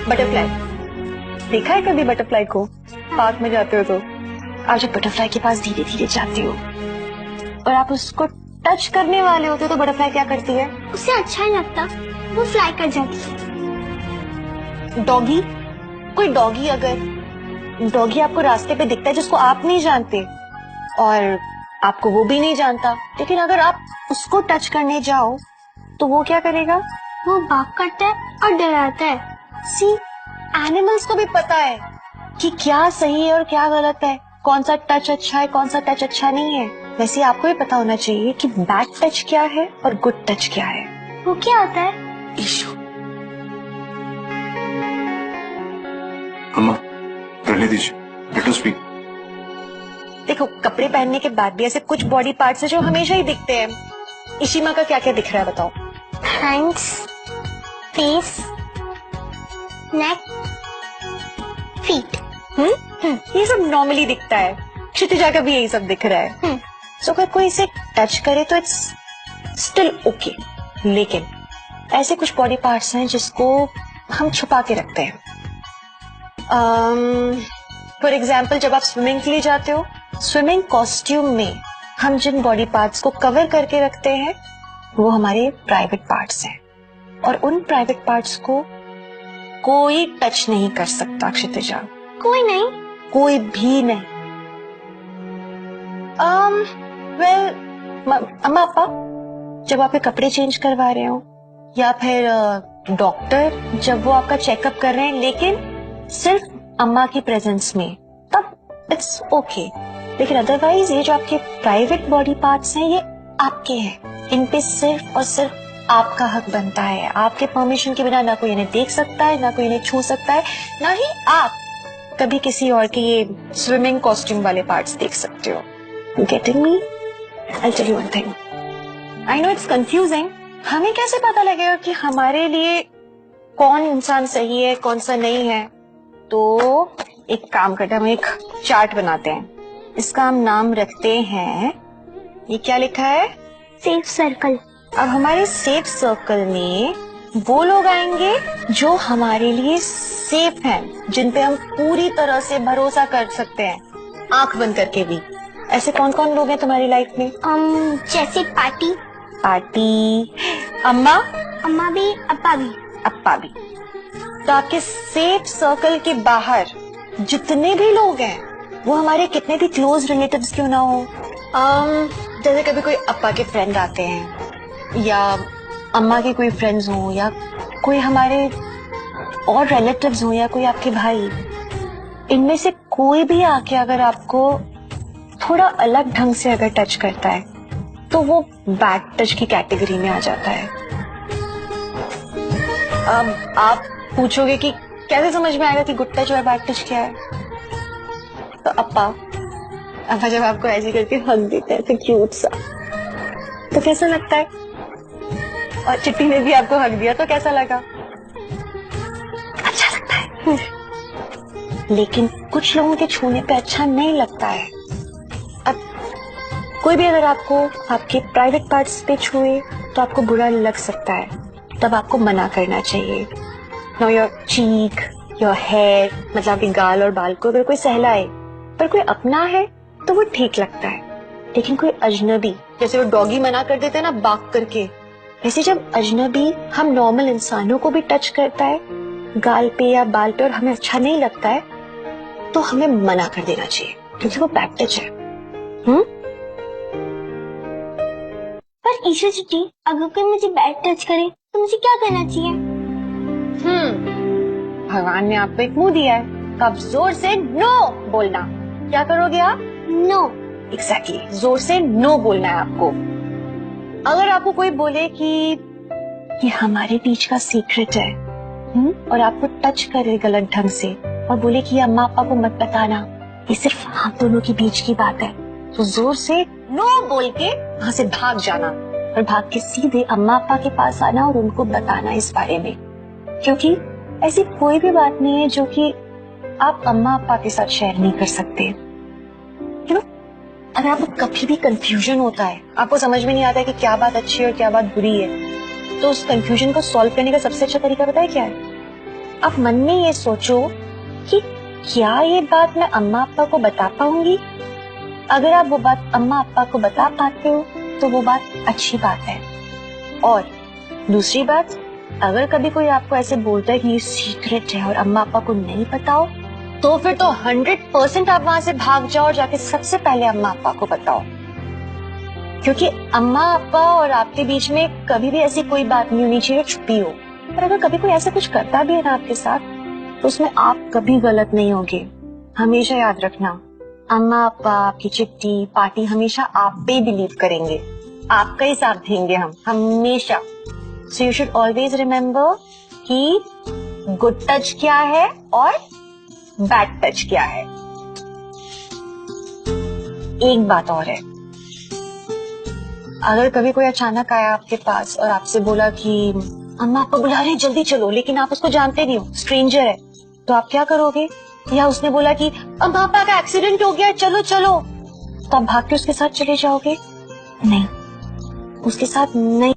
Butterfly देखा है कभी? बटरफ्लाई को पार्क में जाते हो तो आप जब बटरफ्लाई के पास धीरे धीरे जाते हो और आप उसको टच करने वाले होते हो तो बटरफ्लाई क्या करती है? उसे अच्छा नहीं लगता, वो फ्लाई कर जाती है। डॉगी, कोई डॉगी, अगर डॉगी आपको रास्ते पे दिखता है जिसको आप नहीं जानते और आपको वो भी नहीं जानता, लेकिन अगर आप उसको टच करने जाओ तो वो क्या करेगा? वो बाग करता है और डराता है। सी, एनिमल्स को भी पता है कि क्या सही है और क्या गलत है, कौन सा टच अच्छा है, कौन सा टच अच्छा नहीं है। वैसे आपको भी पता होना चाहिए कि बैड टच क्या है और गुड टच क्या है। वो क्या होता है? इशू। अम्मा, रहने दीजिए, लेट अस स्पीक। देखो, कपड़े पहनने के बाद भी ऐसे कुछ बॉडी पार्ट्स हैं जो हमेशा ही दिखते हैं। इशिमा का क्या क्या दिख रहा है बताओ? हैंड्स, फेस, नेक, फीट। ये सब नॉर्मली दिखता है। क्षितिजा का भी यही सब दिख रहा है। सो अगर कोई इसे टच करे तो इट्स स्टिल ओके, लेकिन ऐसे कुछ बॉडी पार्ट्स हैं जिसको हम छुपा के रखते हैं। फॉर एग्जाम्पल, जब आप स्विमिंग के लिए जाते हो, स्विमिंग कॉस्ट्यूम में हम जिन बॉडी पार्ट्स को कवर करके रखते हैं वो हमारे प्राइवेट पार्ट्स हैं, और उन प्राइवेट पार्ट्स को कोई टच नहीं कर सकता। क्षितिजा, कोई नहीं? कोई भी नहीं। वेल, अम्मा पापा जब आप कपड़े चेंज करवा रहे हो या फिर डॉक्टर जब वो आपका चेकअप कर रहे हैं, लेकिन सिर्फ अम्मा की प्रेजेंस में, तब इट्स ओके। लेकिन अदरवाइज ये जो आपके प्राइवेट बॉडी पार्ट्स हैं ये आपके हैं, इन पे सिर्फ और सिर्फ आपका हक बनता है। आपके परमिशन के बिना ना कोई इन्हें देख सकता है, ना कोई इन्हें छू सकता है, ना ही आप कभी किसी और के ये स्विमिंग कॉस्ट्यूम वाले पार्ट्स देख सकते हो। Getting me? I tell you one thing, I know it's confusing. हमें कैसे पता लगेगा कि हमारे लिए कौन इंसान सही है, कौन सा नहीं है? तो एक काम करते हैं, हम एक चार्ट बनाते हैं, इसका हम नाम रखते हैं, ये क्या लिखा है? Safe circle. अब हमारे सेफ सर्कल में वो लोग आएंगे जो हमारे लिए सेफ हैं, जिन पे हम पूरी तरह से भरोसा कर सकते हैं, आंख बंद करके भी। ऐसे कौन कौन लोग हैं तुम्हारी लाइफ में? जैसे पार्टी। पार्टी, अम्मा, अम्मा भी, अप्पा भी। अप्पा भी। तो आपके सेफ सर्कल के बाहर जितने भी लोग हैं वो हमारे कितने भी क्लोज रिलेटिव्स क्यों ना हो, जैसे कभी कोई अप्पा के फ्रेंड आते हैं या अम्मा के कोई फ्रेंड्स हों या कोई हमारे और रिलेटिव्स हों या कोई आपके भाई, इनमें से कोई भी आके अगर आपको थोड़ा अलग ढंग से अगर टच करता है तो वो बैड टच की कैटेगरी में आ जाता है। अब आप पूछोगे कि कैसे समझ में आएगा कि गुड टच और बैड टच क्या है? तो अप्पा जब आपको ऐसे करके हक देते हैं तो क्यूट सा, तो कैसा लगता है? और चिट्टी ने भी आपको हक दिया तो कैसा लगा? अच्छा लगता है। लेकिन कुछ लोगों के छूने पे अच्छा नहीं लगता है। अब कोई भी अगर आपको आपके प्राइवेट पार्ट्स पे छुए तो आपको बुरा लग सकता है, तब आपको मना करना चाहिए। Now your cheek, your hair, मतलब आपके गाल और बाल को अगर कोई सहलाए, पर कोई अपना है तो वो ठीक लगता है, लेकिन कोई अजनबी, जैसे वो डॉगी मना कर देते हैं ना बाग करके, वैसे जब अजनबी हम नॉर्मल इंसानों को भी टच करता है गाल पे या बाल पे और हमें अच्छा नहीं लगता है तो हमें मना कर देना चाहिए, क्योंकि वो बैड टच है। पर ईशा चिट्टी, अगर कोई मुझे बैड टच करे तो मुझे क्या करना चाहिए? भगवान ने आपको एक मुंह दिया है, तो आप जोर से नो बोलना। क्या करोगे आप? नो। एग्जैक्टली, जोर से नो बोलना है आपको। अगर आपको कोई बोले कि ये हमारे बीच का सीक्रेट है, और आपको टच करे गलत ढंग से और बोले कि ये अम्मा पापा को मत बताना, ये सिर्फ हम दोनों के बीच की बात है, तो जोर से नो बोल के वहां से भाग जाना और भाग के सीधे अम्मा पापा के पास आना और उनको बताना इस बारे में, क्योंकि ऐसी कोई भी बात नहीं है जो कि आप अम्मा पापा के साथ शेयर नहीं कर सकते। अगर आपको कभी भी कंफ्यूजन होता है, आपको समझ में नहीं आता है कि क्या बात अच्छी है और क्या बात बुरी है, तो उस कंफ्यूजन को सॉल्व करने का सबसे अच्छा तरीका पता है क्या है? आप मन में ये सोचो कि क्या ये बात मैं अम्मा अप्पा को बता पाऊंगी। अगर आप वो बात अम्मा अप्पा को बता पाते हो तो वो बात अच्छी बात है। और दूसरी बात, अगर कभी कोई आपको ऐसे बोलता है कि ये सीक्रेट है और अम्मा अप्पा को नहीं पता हो, तो फिर तो 100% आप वहां से भाग जाओ और जाके सबसे पहले अम्मा अप्पा को बताओ। क्योंकि अम्मा अप्पा और आपके बीच में कभी भी ऐसी कोई बात नहीं होनी चाहिए छुपी हो। पर अगर कभी कोई ऐसा कुछ करता भी है ना आपके साथ, तो उसमें आप कभी गलत नहीं होगे। हमेशा याद रखना, अम्मा अप्पा, आपकी चिट्ठी, पार्टी हमेशा आप पे बिलीव करेंगे, आपका ही साथ देंगे हम हमेशा। So you should always remember कि गुड टच क्या है और बैड टच क्या है। एक बात और है, अगर कभी कोई अचानक आया आपके पास और आपसे बोला कि अम्मा आपको बुला रहे हैं जल्दी चलो, लेकिन आप उसको जानते नहीं हो, स्ट्रेंजर है, तो आप क्या करोगे? या उसने बोला कि अम्मा पापा का एक्सीडेंट हो गया चलो चलो, तो आप भाग के उसके साथ चले जाओगे? नहीं, उसके साथ नहीं